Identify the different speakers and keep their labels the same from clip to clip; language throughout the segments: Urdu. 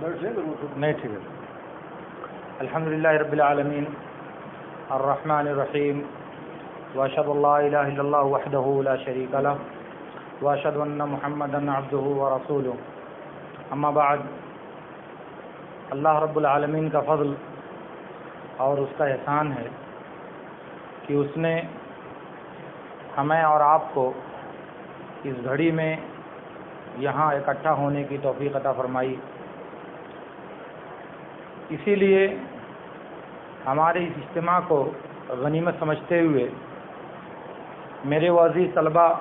Speaker 1: نہیں ٹھیک ہے. الحمدللہ رب العالمین الرحمن الرحیم واشهد ان لا الہ الا اللہ وحدہ لا شریک لہ واشهد ان محمدا عبدہ ورسولہ. اما بعد، اللہ رب العالمین کا فضل اور اس کا احسان ہے کہ اس نے ہمیں اور آپ کو اس گھڑی میں یہاں اکٹھا ہونے کی توفیق عطا فرمائی. اسی لیے ہمارے اس اجتماع کو غنیمت سمجھتے ہوئے میرے عزیز طلباء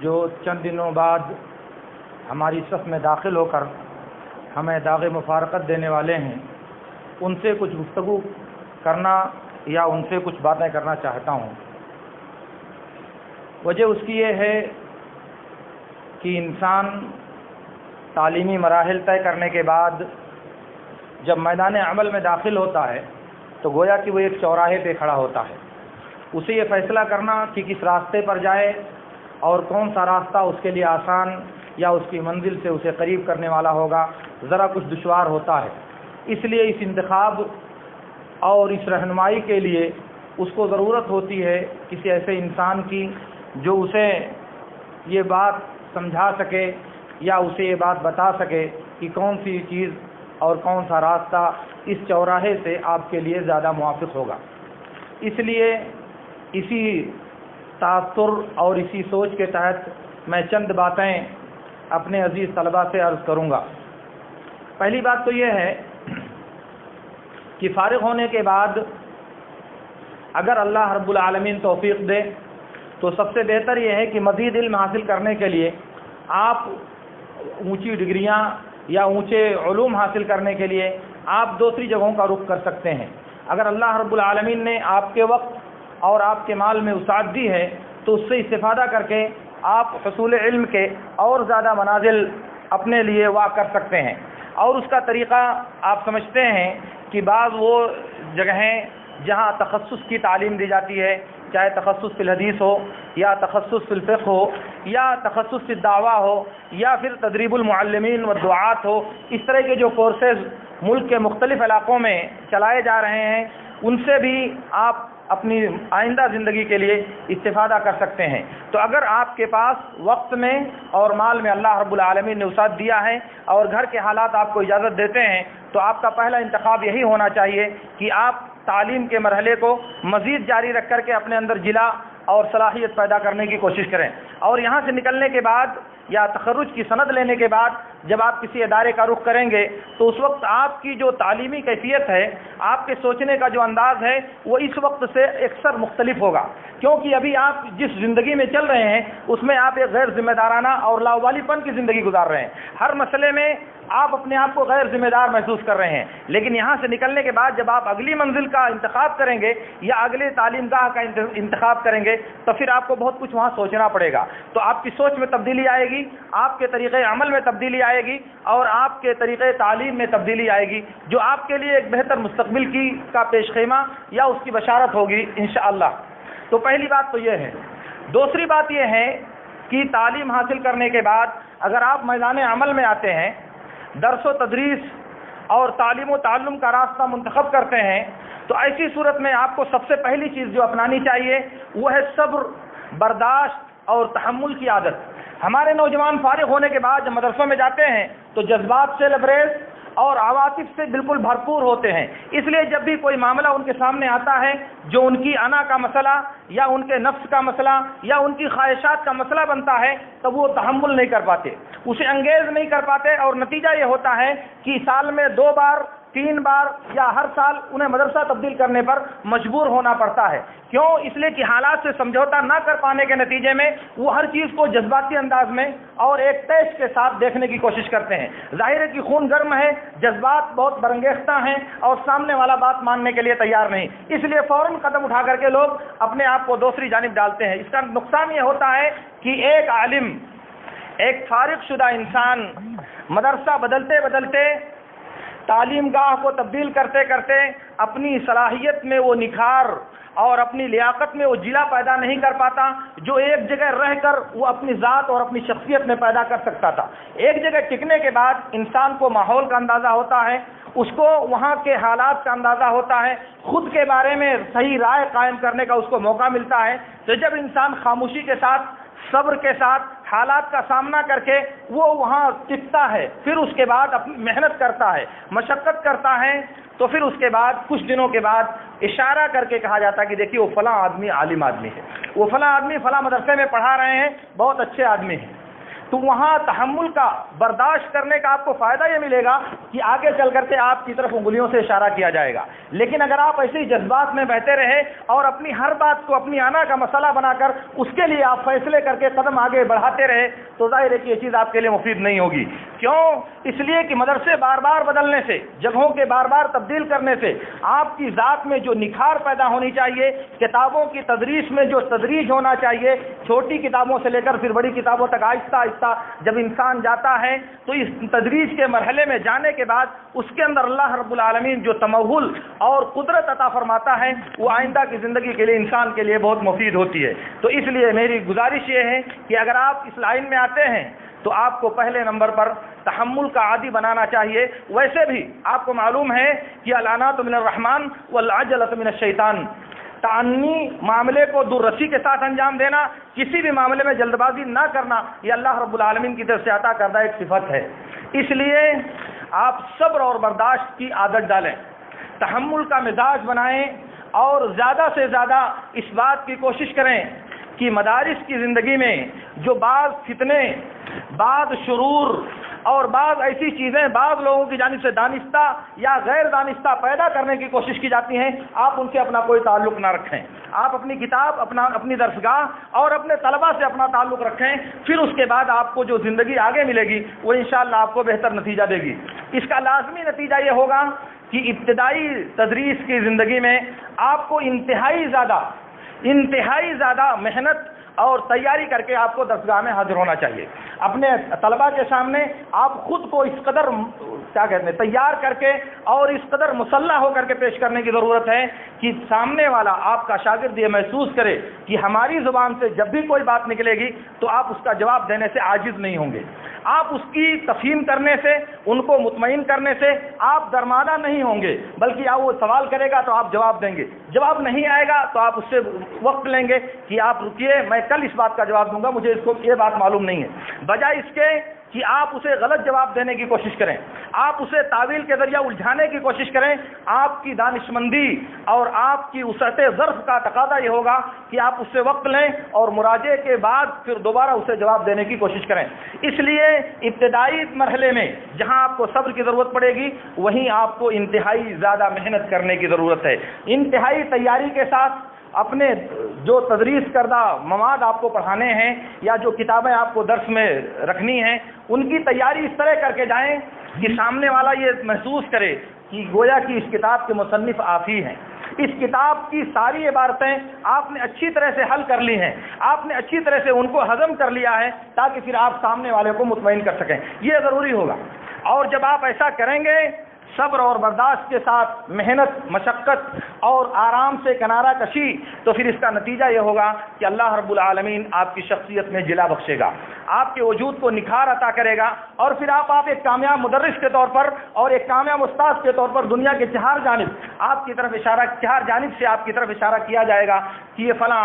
Speaker 1: جو چند دنوں بعد ہماری صف میں داخل ہو کر ہمیں داغ مفارقت دینے والے ہیں، ان سے کچھ گفتگو کرنا یا ان سے کچھ باتیں کرنا چاہتا ہوں. وجہ اس کی یہ ہے کہ انسان تعلیمی مراحل طے کرنے کے بعد جب میدان عمل میں داخل ہوتا ہے تو گویا کہ وہ ایک چوراہے پہ کھڑا ہوتا ہے. اسے یہ فیصلہ کرنا کہ کس راستے پر جائے اور کون سا راستہ اس کے لیے آسان یا اس کی منزل سے اسے قریب کرنے والا ہوگا ذرا کچھ دشوار ہوتا ہے. اس لیے اس انتخاب اور اس رہنمائی کے لیے اس کو ضرورت ہوتی ہے کسی ایسے انسان کی جو اسے یہ بات سمجھا سکے یا اسے یہ بات بتا سکے کہ کون سی چیز اور کون سا راستہ اس چوراہے سے آپ کے لیے زیادہ موافق ہوگا. اس لیے اسی تاثر اور اسی سوچ کے تحت میں چند باتیں اپنے عزیز طلباء سے عرض کروں گا. پہلی بات تو یہ ہے کہ فارغ ہونے کے بعد اگر اللہ رب العالمین توفیق دے تو سب سے بہتر یہ ہے کہ مزید علم حاصل کرنے کے لیے آپ اونچی ڈگریاں یا اونچے علوم حاصل کرنے کے لیے آپ دوسری جگہوں کا رخ کر سکتے ہیں. اگر اللہ رب العالمین نے آپ کے وقت اور آپ کے مال میں وسعت دی ہے تو اس سے استفادہ کر کے آپ حصول علم کے اور زیادہ منازل اپنے لیے واقع کر سکتے ہیں. اور اس کا طریقہ آپ سمجھتے ہیں کہ بعض وہ جگہیں جہاں تخصص کی تعلیم دی جاتی ہے، چاہے تخصص فی الحدیث ہو یا تخصص فی الفقہ ہو یا تخصص فی الدعوہ ہو یا پھر تدریب المعلمین والدعات ہو، اس طرح کے جو کورسز ملک کے مختلف علاقوں میں چلائے جا رہے ہیں ان سے بھی آپ اپنی آئندہ زندگی کے لیے استفادہ کر سکتے ہیں. تو اگر آپ کے پاس وقت میں اور مال میں اللہ رب العالمین نے وسعت دیا ہے اور گھر کے حالات آپ کو اجازت دیتے ہیں تو آپ کا پہلا انتخاب یہی ہونا چاہیے کہ آپ تعلیم کے مرحلے کو مزید جاری رکھ کر کے اپنے اندر جلا اور صلاحیت پیدا کرنے کی کوشش کریں. اور یہاں سے نکلنے کے بعد یا تخرج کی سند لینے کے بعد جب آپ کسی ادارے کا رخ کریں گے تو اس وقت آپ کی جو تعلیمی کیفیت ہے، آپ کے سوچنے کا جو انداز ہے وہ اس وقت سے اکثر مختلف ہوگا، کیونکہ ابھی آپ جس زندگی میں چل رہے ہیں اس میں آپ ایک غیر ذمہ دارانہ اور لاوالی پن کی زندگی گزار رہے ہیں. ہر مسئلے میں آپ اپنے آپ کو غیر ذمہ دار محسوس کر رہے ہیں. لیکن یہاں سے نکلنے کے بعد جب آپ اگلی منزل کا انتخاب کریں گے یا اگلے تعلیم گاہ کا انتخاب کریں گے تو پھر آپ کو بہت کچھ وہاں سوچنا پڑے گا. تو آپ کی سوچ میں تبدیلی آئے گی، آپ کے طریقے عمل میں تبدیلی آئے گی اور آپ کے طریقے تعلیم میں تبدیلی آئے گی جو آپ کے لیے ایک بہتر مستقبل کا پیش خیمہ یا اس کی بشارت ہوگی انشاءاللہ. تو پہلی بات تو یہ ہے. دوسری بات یہ ہے کہ تعلیم حاصل کرنے کے بعد اگر آپ میدان عمل میں آتے ہیں، درس و تدریس اور تعلیم و تعلم کا راستہ منتخب کرتے ہیں تو ایسی صورت میں آپ کو سب سے پہلی چیز جو اپنانی چاہیے وہ ہے صبر، برداشت اور تحمل کی عادت. ہمارے نوجوان فارغ ہونے کے بعد جب مدرسوں میں جاتے ہیں تو جذبات سے لبریز اور عواطف سے بالکل بھرپور ہوتے ہیں. اس لیے جب بھی کوئی معاملہ ان کے سامنے آتا ہے جو ان کی انا کا مسئلہ یا ان کے نفس کا مسئلہ یا ان کی خواہشات کا مسئلہ بنتا ہے تو وہ تحمل نہیں کر پاتے، اسے انگیز نہیں کر پاتے اور نتیجہ یہ ہوتا ہے کہ سال میں 2 بار 3 بار یا ہر سال انہیں مدرسہ تبدیل کرنے پر مجبور ہونا پڑتا ہے. کیوں؟ اس لیے کہ حالات سے سمجھوتا نہ کر پانے کے نتیجے میں وہ ہر چیز کو جذباتی انداز میں اور ایک تیش کے ساتھ دیکھنے کی کوشش کرتے ہیں. ظاہر ہے کہ خون گرم ہے، جذبات بہت برانگیختہ ہیں اور سامنے والا بات ماننے کے لیے تیار نہیں، اس لیے فوراً قدم اٹھا کر کے لوگ اپنے آپ کو دوسری جانب ڈالتے ہیں. اس کا نقصان یہ ہوتا ہے کہ ایک عالم، ایک فارغ شدہ انسان مدرسہ بدلتے بدلتے، تعلیم گاہ کو تبدیل کرتے کرتے اپنی صلاحیت میں وہ نکھار اور اپنی لیاقت میں وہ جلا پیدا نہیں کر پاتا جو ایک جگہ رہ کر وہ اپنی ذات اور اپنی شخصیت میں پیدا کر سکتا تھا۔ ایک جگہ ٹکنے کے بعد انسان کو ماحول کا اندازہ ہوتا ہے، اس کو وہاں کے حالات کا اندازہ ہوتا ہے، خود کے بارے میں صحیح رائے قائم کرنے کا اس کو موقع ملتا ہے۔ تو جب انسان خاموشی کے ساتھ، صبر کے ساتھ حالات کا سامنا کر کے وہ وہاں ٹکتا ہے، پھر اس کے بعد اپنی محنت کرتا ہے، مشقت کرتا ہے، تو پھر اس کے بعد کچھ دنوں کے بعد اشارہ کر کے کہا جاتا ہے کہ دیکھیے وہ فلاں آدمی عالم آدمی ہے، وہ فلاں آدمی فلاں مدرسے میں پڑھا رہے ہیں، بہت اچھے آدمی ہیں۔ تو وہاں تحمل کا، برداشت کرنے کا آپ کو فائدہ یہ ملے گا کہ آگے چل کر کے آپ کی طرف انگلیوں سے اشارہ کیا جائے گا۔ لیکن اگر آپ ایسے ہی جذبات میں بہتے رہے اور اپنی ہر بات کو اپنی آنا کا مسئلہ بنا کر اس کے لیے آپ فیصلے کر کے قدم آگے بڑھاتے رہے تو ظاہر ہے کہ یہ چیز آپ کے لیے مفید نہیں ہوگی۔ کیوں؟ اس لیے کہ مدرسے بار بار بدلنے سے، جگہوں کے بار بار تبدیل کرنے سے آپ کی ذات میں جو نکھار پیدا ہونی چاہیے، کتابوں کی تدریس میں جو تدریج ہونا چاہیے، چھوٹی کتابوں سے لے کر پھر بڑی کتابوں تک آہستہ آہستہ جب انسان جاتا ہے تو اس تدریج کے مرحلے میں جانے کے بعد اس کے اندر اللہ رب العالمین جو تمہل اور قدرت عطا فرماتا ہے وہ آئندہ کی زندگی کے لیے، انسان کے لیے بہت مفید ہوتی ہے۔ تو اس لیے میری گزارش یہ ہے کہ اگر آپ اس لائن میں آتے ہیں تو آپ کو پہلے نمبر پر تحمل کا عادی بنانا چاہیے۔ ویسے بھی آپ کو معلوم ہے کہ الانات من الرحمن والعجلۃ من الشیطان، تعنی معاملے کو دررسی کے ساتھ انجام دینا، کسی بھی معاملے میں جلد بازی نہ کرنا، یہ اللہ رب العالمین کی طرف سے عطا کردہ ایک صفت ہے۔ اس لیے آپ صبر اور برداشت کی عادت ڈالیں، تحمل کا مزاج بنائیں، اور زیادہ سے زیادہ اس بات کی کوشش کریں کہ مدارس کی زندگی میں جو بعض فتنے، بعض شرور اور بعض ایسی چیزیں بعض لوگوں کی جانب سے دانستہ یا غیر دانستہ پیدا کرنے کی کوشش کی جاتی ہیں، آپ ان سے اپنا کوئی تعلق نہ رکھیں۔ آپ اپنی کتاب، اپنی درسگاہ اور اپنے طلبہ سے اپنا تعلق رکھیں، پھر اس کے بعد آپ کو جو زندگی آگے ملے گی وہ انشاءاللہ آپ کو بہتر نتیجہ دے گی۔ اس کا لازمی نتیجہ یہ ہوگا کہ ابتدائی تدریس کی زندگی میں آپ کو انتہائی زیادہ محنت اور تیاری کر کے آپ کو درسگاہ میں حاضر ہونا چاہیے۔ اپنے طلبہ کے سامنے آپ خود کو اس قدر تیار کر کے اور اس قدر مسلح ہو کر کے پیش کرنے کی ضرورت ہے کہ سامنے والا آپ کا شاگرد یہ محسوس کرے کہ ہماری زبان سے جب بھی کوئی بات نکلے گی تو آپ اس کا جواب دینے سے عاجز نہیں ہوں گے، آپ اس کی تفہیم کرنے سے، ان کو مطمئن کرنے سے آپ درماندہ نہیں ہوں گے، بلکہ آپ وہ سوال کرے گا تو آپ جواب دیں گے، جواب نہیں آئے گا تو آپ اس سے وقت لیں گے کہ آپ رکیے، میں کل اس بات کا جواب دوں گا، مجھے اس کو یہ بات معلوم نہیں ہے، بجائے اس کے کہ آپ اسے غلط جواب دینے کی کوشش کریں، آپ اسے تعویل کے ذریعہ الجھانے کی کوشش کریں۔ آپ کی دانشمندی اور آپ کی وسعت ظرف کا تقاضا یہ ہوگا کہ آپ اس سے وقت لیں اور مراجعے کے بعد پھر دوبارہ اسے جواب دینے کی کوشش کریں۔ اس لیے ابتدائی مرحلے میں جہاں آپ کو صبر کی ضرورت پڑے گی وہیں آپ کو انتہائی زیادہ محنت کرنے کی ضرورت ہے۔ انتہائی تیاری کے ساتھ اپنے جو تدریس کردہ مواد آپ کو پڑھانے ہیں یا جو کتابیں آپ کو درس میں رکھنی ہیں ان کی تیاری اس طرح کر کے جائیں کہ سامنے والا یہ محسوس کرے کہ گویا کہ اس کتاب کے مصنف آپ ہی ہیں، اس کتاب کی ساری عبارتیں آپ نے اچھی طرح سے حل کر لی ہیں، آپ نے اچھی طرح سے ان کو ہضم کر لیا ہے تاکہ پھر آپ سامنے والے کو مطمئن کر سکیں، یہ ضروری ہوگا۔ اور جب آپ ایسا کریں گے صبر اور برداشت کے ساتھ، محنت، مشقت اور آرام سے کنارہ کشی، تو پھر اس کا نتیجہ یہ ہوگا کہ اللہ رب العالمین آپ کی شخصیت میں جلا بخشے گا، آپ کے وجود کو نکھار عطا کرے گا، اور پھر آپ ایک کامیاب مدرس کے طور پر اور ایک کامیاب استاد کے طور پر دنیا کے چار جانب سے آپ کی طرف اشارہ کیا جائے گا کہ یہ فلاں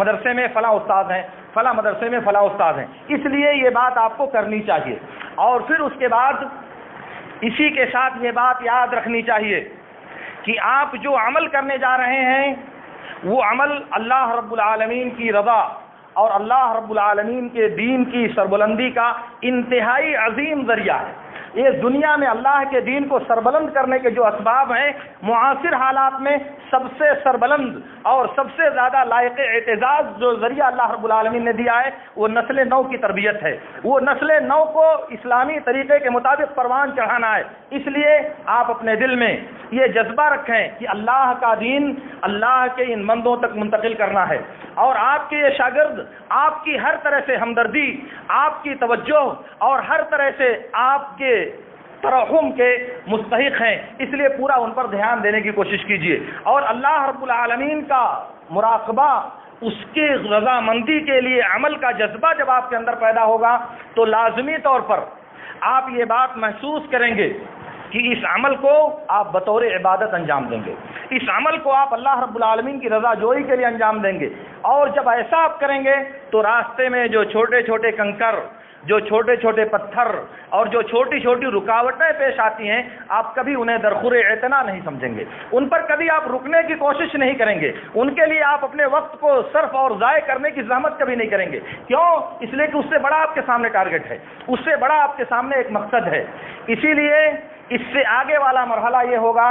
Speaker 1: مدرسے میں فلاں استاد ہیں، فلاں مدرسے میں فلاں استاد ہیں۔ اس لیے یہ بات آپ کو کرنی چاہیے، اور پھر اس کے بعد اسی کے ساتھ یہ بات یاد رکھنی چاہیے کہ آپ جو عمل کرنے جا رہے ہیں وہ عمل اللہ رب العالمین کی رضا اور اللہ رب العالمین کے دین کی سربلندی کا انتہائی عظیم ذریعہ ہے۔ یہ دنیا میں اللہ کے دین کو سربلند کرنے کے جو اسباب ہیں، معاصر حالات میں سب سے سربلند اور سب سے زیادہ لائق اعتزاز جو ذریعہ اللہ رب العالمین نے دیا ہے وہ نسل نو کی تربیت ہے، وہ نسل نو کو اسلامی طریقے کے مطابق پروان چڑھانا ہے۔ اس لیے آپ اپنے دل میں یہ جذبہ رکھیں کہ اللہ کا دین اللہ کے ان بندوں تک منتقل کرنا ہے، اور آپ کے یہ شاگرد آپ کی ہر طرح سے ہمدردی، آپ کی توجہ اور ہر طرح سے آپ کے ترحم کے مستحق ہیں، اس لیے پورا ان پر دھیان دینے کی کوشش کیجیے۔ اور اللہ رب العالمین کا مراقبہ، اس کے رضامندی کے لیے عمل کا جذبہ جب آپ کے اندر پیدا ہوگا تو لازمی طور پر آپ یہ بات محسوس کریں گے کہ اس عمل کو آپ بطور عبادت انجام دیں گے، اس عمل کو آپ اللہ رب العالمین کی رضا جوئی کے لیے انجام دیں گے۔ اور جب ایسا آپ کریں گے تو راستے میں جو چھوٹے چھوٹے کنکر، جو چھوٹے چھوٹے پتھر اور جو چھوٹی چھوٹی رکاوٹیں پیش آتی ہیں، آپ کبھی انہیں درخور اعتنا نہیں سمجھیں گے، ان پر کبھی آپ رکنے کی کوشش نہیں کریں گے، ان کے لیے آپ اپنے وقت کو صرف اور ضائع کرنے کی زحمت کبھی نہیں کریں گے۔ کیوں؟ اس لیے کہ اس سے بڑا آپ کے سامنے ٹارگٹ ہے، اس سے بڑا آپ کے سامنے ایک مقصد ہے۔ اسی لیے اس سے آگے والا مرحلہ یہ ہوگا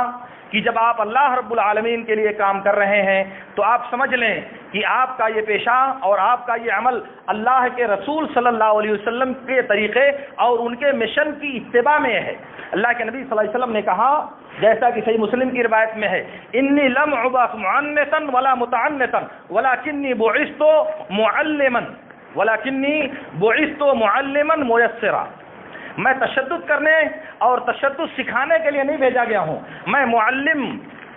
Speaker 1: کہ جب آپ اللہ رب العالمین کے لیے کام کر رہے ہیں تو آپ سمجھ لیں کہ آپ کا یہ پیشہ اور آپ کا یہ عمل اللہ کے رسول صلی اللہ علیہ وسلم کے طریقے اور ان کے مشن کی اتباع میں ہے۔ اللہ کے نبی صلی اللہ علیہ وسلم نے کہا، جیسا کہ صحیح مسلم کی روایت میں ہے، انی لم ابعث معنتا ولا متعنتا ولکنی بعثت معلما میسرا۔ میں تشدد کرنے اور تشدد سکھانے کے لیے نہیں بھیجا گیا ہوں، میں معلم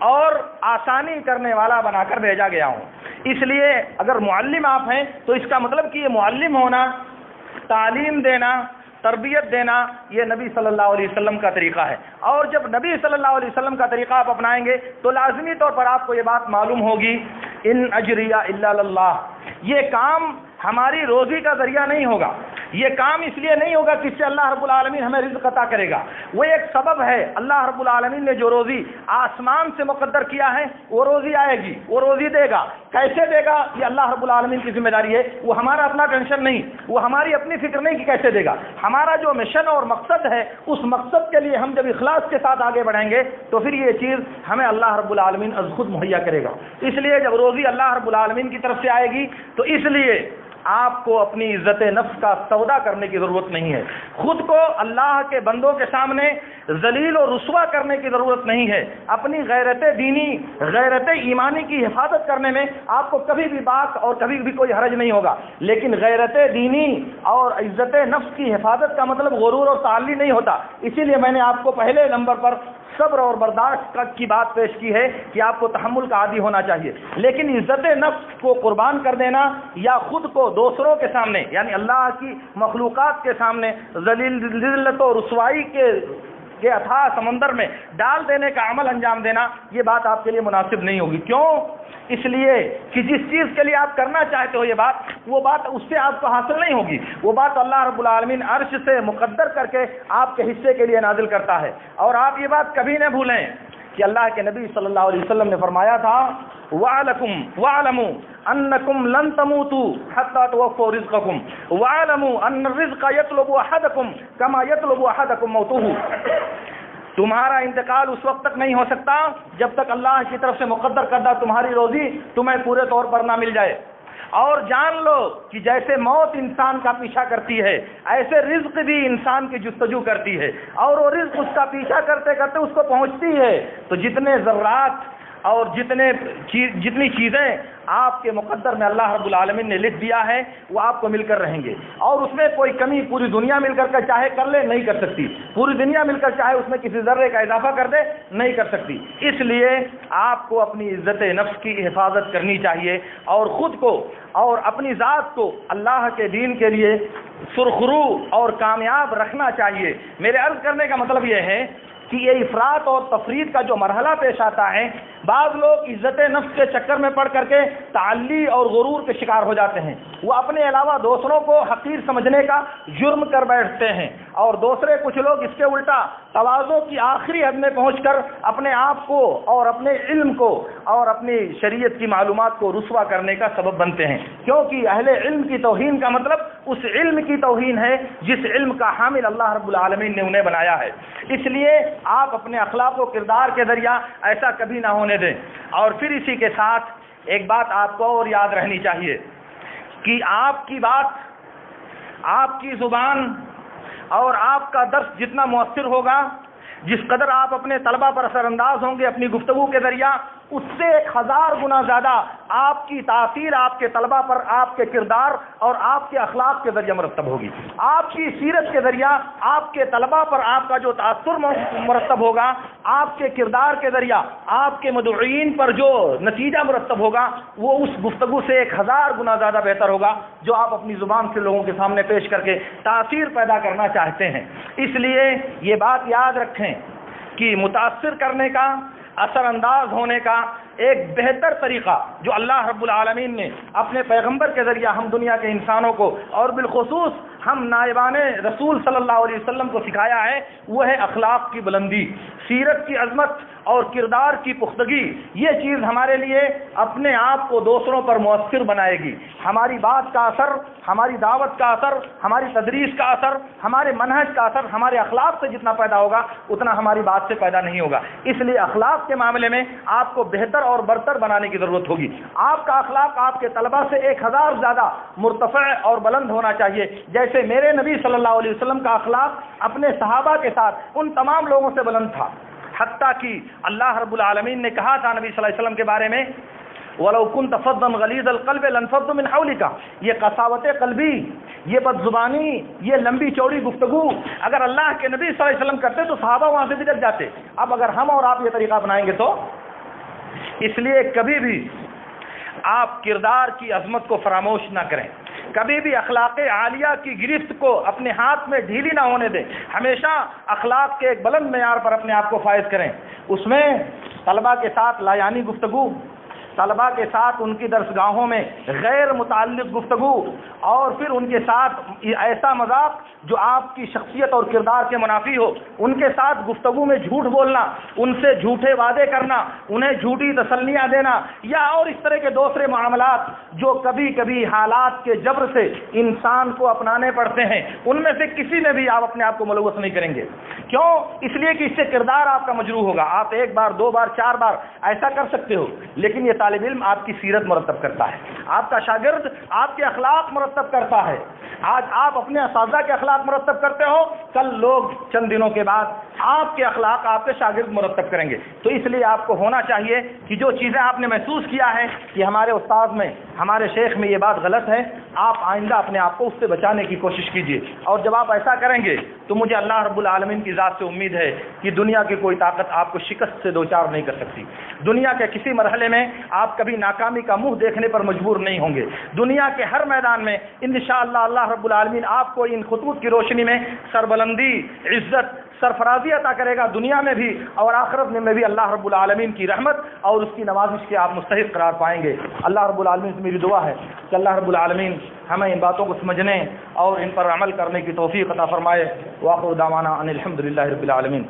Speaker 1: اور آسانی کرنے والا بنا کر بھیجا گیا ہوں۔ اس لیے اگر معلم آپ ہیں تو اس کا مطلب کہ یہ معلم ہونا، تعلیم دینا، تربیت دینا، یہ نبی صلی اللہ علیہ وسلم کا طریقہ ہے۔ اور جب نبی صلی اللہ علیہ وسلم کا طریقہ آپ اپنائیں گے تو لازمی طور پر آپ کو یہ بات معلوم ہوگی، ان اجریہ الا اللہ، یہ کام ہماری روزی کا ذریعہ نہیں ہوگا، یہ کام اس لیے نہیں ہوگا کہ اس سے اللہ رب العالمین ہمیں رزق عطا کرے گا، وہ ایک سبب ہے۔ اللہ رب العالمین نے جو روزی آسمان سے مقدر کیا ہے وہ روزی آئے گی، وہ روزی دے گا۔ کیسے دے گا یہ اللہ رب العالمین کی ذمہ داری ہے، وہ ہمارا اپنا ٹینشن نہیں، وہ ہماری اپنی فکر نہیں کہ کیسے دے گا۔ ہمارا جو مشن اور مقصد ہے اس مقصد کے لیے ہم جب اخلاص کے ساتھ آگے بڑھیں گے تو پھر یہ چیز ہمیں اللہ رب العالمین از خود مہیا کرے گا۔ اس لیے جب روزی اللہ رب العالمین کی طرف سے آئے گی تو اس لیے آپ کو اپنی عزت نفس کا سودا کرنے کی ضرورت نہیں ہے، خود کو اللہ کے بندوں کے سامنے ذلیل و رسوا کرنے کی ضرورت نہیں ہے۔ اپنی غیرت دینی، غیرت ایمانی کی حفاظت کرنے میں آپ کو کبھی بھی باک اور کبھی بھی کوئی حرج نہیں ہوگا، لیکن غیرت دینی اور عزت نفس کی حفاظت کا مطلب غرور اور تعالی نہیں ہوتا۔ اسی لیے میں نے آپ کو پہلے نمبر پر صبر اور برداشت کی بات پیش کی ہے کہ آپ کو تحمل کا عادی ہونا چاہیے، لیکن عزت نفس کو قربان کر دینا یا خود کو دوسروں کے سامنے یعنی اللہ کی مخلوقات کے سامنے ذلت و رسوائی کے اتھاہ سمندر میں ڈال دینے کا عمل انجام دینا، یہ بات آپ کے لیے مناسب نہیں ہوگی۔ کیوں؟ اس لیے کہ جس چیز کے لیے آپ کرنا چاہتے ہو یہ بات، وہ بات اس سے آپ کو حاصل نہیں ہوگی، وہ بات اللہ رب العالمین عرش سے مقدر کر کے آپ کے حصے کے لیے نازل کرتا ہے۔ اور آپ یہ بات کبھی نہ بھولیں کہ اللہ کے نبی صلی اللہ علیہ وسلم نے فرمایا تھا، وَاعْلَمُوا أَنَّكُمْ لَن تَمُوتُوا حَتَّى تُوَفُّوا رِزْقَكُمْ وَاعْلَمُوا أَنَّ الرِّزْقَ يَطْلُبُ أَحَدَكُمْ كَمَا يَطْلُبُ أَحَدَكُمْ مَوْتُهُ۔ تمہارا انتقال اس وقت تک نہیں ہو سکتا جب تک اللہ کی طرف سے مقدر کردہ تمہاری روزی تمہیں پورے طور پر نہ مل جائے۔ اور جان لو کہ جیسے موت انسان کا پیچھا کرتی ہے ایسے رزق بھی انسان کی جستجو کرتی ہے، اور وہ رزق اس کا پیچھا کرتے کرتے اس کو پہنچتی ہے۔ تو جتنے ذرات اور جتنی چیزیں آپ کے مقدر میں اللہ رب العالمین نے لکھ دیا ہے وہ آپ کو مل کر رہیں گے، اور اس میں کوئی کمی پوری دنیا مل کر چاہے کر لے نہیں کر سکتی، پوری دنیا مل کر چاہے اس میں کسی ذرے کا اضافہ کر دے نہیں کر سکتی۔ اس لیے آپ کو اپنی عزت نفس کی حفاظت کرنی چاہیے اور خود کو اور اپنی ذات کو اللہ کے دین کے لیے سرخرو اور کامیاب رکھنا چاہیے۔ میرے عرض کرنے کا مطلب یہ ہے کہ یہ افراط اور تفرید کا جو مرحلہ پیش آتا ہے، بعض لوگ عزت نفس کے چکر میں پڑ کر کے تعلی اور غرور کے شکار ہو جاتے ہیں، وہ اپنے علاوہ دوسروں کو حقیر سمجھنے کا جرم کر بیٹھتے ہیں، اور دوسرے کچھ لوگ اس کے الٹا تواضع کی آخری حد میں پہنچ کر اپنے آپ کو اور اپنے علم کو اور اپنی شریعت کی معلومات کو رسوا کرنے کا سبب بنتے ہیں، کیونکہ اہل علم کی توہین کا مطلب اس علم کی توہین ہے جس علم کا حامل اللہ رب العالمین نے انہیں بنایا ہے۔ اس لیے آپ اپنے اخلاق و کردار کے ذریعہ ایسا کبھی نہ ہونے دیں۔ اور پھر اسی کے ساتھ ایک بات آپ کو اور یاد رہنی چاہیے کہ آپ کی بات، آپ کی زبان اور آپ کا درس جتنا مؤثر ہوگا، جس قدر آپ اپنے طلبہ پر اثر انداز ہوں گے اپنی گفتگو کے ذریعہ، اس سے 1000 گنا زیادہ آپ کی تاثیر آپ کے طلبہ پر آپ کے کردار اور آپ کے اخلاق کے ذریعے مرتب ہوگی. آپ کی سیرت کے ذریعہ آپ کے طلبہ پر آپ کا جو تاثر مرتب ہوگا، آپ کے کردار کے ذریعہ آپ کے مدعوین پر جو نتیجہ مرتب ہوگا وہ اس گفتگو سے 1000 گنا زیادہ بہتر ہوگا جو آپ اپنی زبان سے لوگوں کے سامنے پیش کر کے تاثیر پیدا کرنا چاہتے ہیں. اس لیے یہ بات یاد رکھیں کہ متاثر کرنے کا، اثر انداز ہونے کا ایک بہتر طریقہ جو اللہ رب العالمین نے اپنے پیغمبر کے ذریعہ ہم دنیا کے انسانوں کو اور بالخصوص ہم نائبان رسول صلی اللہ علیہ وسلم کو سکھایا ہے، وہ ہے اخلاق کی بلندی، سیرت کی عظمت اور کردار کی پختگی. یہ چیز ہمارے لیے اپنے آپ کو دوسروں پر مؤثر بنائے گی. ہماری بات کا اثر، ہماری دعوت کا اثر، ہماری تدریس کا اثر، ہمارے منہج کا اثر ہمارے اخلاق سے جتنا پیدا ہوگا اتنا ہماری بات سے پیدا نہیں ہوگا. اس لیے اخلاق کے معاملے میں آپ کو بہتر اور برتر بنانے کی ضرورت ہوگی. آپ کا اخلاق آپ کے طلبہ سے 1000 زیادہ مرتفع اور بلند ہونا چاہیے، جیسے میرے نبی صلی اللہ علیہ وسلم کا اخلاق اپنے صحابہ کے ساتھ ان تمام لوگوں سے بلند تھا. حتیٰ کہ اللہ رب العالمین نے کہا تھا نبی صلی اللہ علیہ وسلم کے بارے میں وَلَوْ كُنْتَ فَظًّا غَلِيظَ الْقَلْبِ لَانفَضُّوا مِنْ حَوْلِكَ. یہ قساوت قلبی، یہ بدزبانی، یہ لمبی چوڑی گفتگو اگر اللہ کے نبی صلی اللہ علیہ وسلم کرتے تو صحابہ وہاں سے بھٹک جاتے. اب اگر ہم اور آپ یہ طریقہ اپنائیں گے تو اس لیے کبھی بھی آپ کردار کی عظمت کو فراموش نہ کریں، کبھی بھی اخلاق عالیہ کی گرفت کو اپنے ہاتھ میں ڈھیلی نہ ہونے دیں. ہمیشہ اخلاق کے ایک بلند معیار پر اپنے آپ کو فائز کریں. اس میں طلبہ کے ساتھ لایانی گفتگو، طلبہ کے ساتھ ان کی درسگاہوں میں غیر متعلق گفتگو، اور پھر ان کے ساتھ ایسا مذاق جو آپ کی شخصیت اور کردار کے منافی ہو، ان کے ساتھ گفتگو میں جھوٹ بولنا، ان سے جھوٹے وعدے کرنا، انہیں جھوٹی تسلیاں دینا، یا اور اس طرح کے دوسرے معاملات جو کبھی کبھی حالات کے جبر سے انسان کو اپنانے پڑتے ہیں، ان میں سے کسی میں بھی آپ اپنے آپ کو ملوث نہیں کریں گے. کیوں؟ اس لیے کہ اس سے کردار آپ کا مجروح ہوگا. آپ 1 بار 2 بار 4 بار ایسا کر سکتے ہو، لیکن یہ طالب علم آپ کی سیرت مرتب کرتا ہے، آپ کا شاگرد آپ کے اخلاق مرتب کرتا ہے. آج آپ اپنے اساتذہ کے اخلاق مرتب کرتے ہو، کل لوگ چند دنوں کے بعد آپ کے اخلاق آپ کے شاگرد مرتب کریں گے. تو اس لیے آپ کو ہونا چاہیے کہ جو چیزیں آپ نے محسوس کیا ہے کہ ہمارے استاد میں، ہمارے شیخ میں یہ بات غلط ہے، آپ آئندہ اپنے آپ کو اس سے بچانے کی کوشش کیجیے. اور جب آپ ایسا کریں گے تو مجھے اللہ رب العالمین کی ذات سے امید ہے کہ دنیا کی کوئی طاقت آپ کو شکست سے دوچار نہیں کر سکتی. دنیا کے کسی مرحلے میں آپ کبھی ناکامی کا منہ دیکھنے پر مجبور نہیں ہوں گے. دنیا کے ہر میدان میں انشاءاللہ اللہ رب العالمین آپ کو ان خطوط کی روشنی میں سربلندی، عزت، سرفرازی عطا کرے گا. دنیا میں بھی اور آخرت میں بھی اللہ رب العالمین کی رحمت اور اس کی نوازش کے آپ مستحق قرار پائیں گے. اللہ رب العالمین سے میری دعا ہے کہ اللہ رب العالمین ہمیں ان باتوں کو سمجھنے اور ان پر عمل کرنے کی توفیق عطا فرمائے. وآخر دعوانا ان الحمد للہ رب العالمین.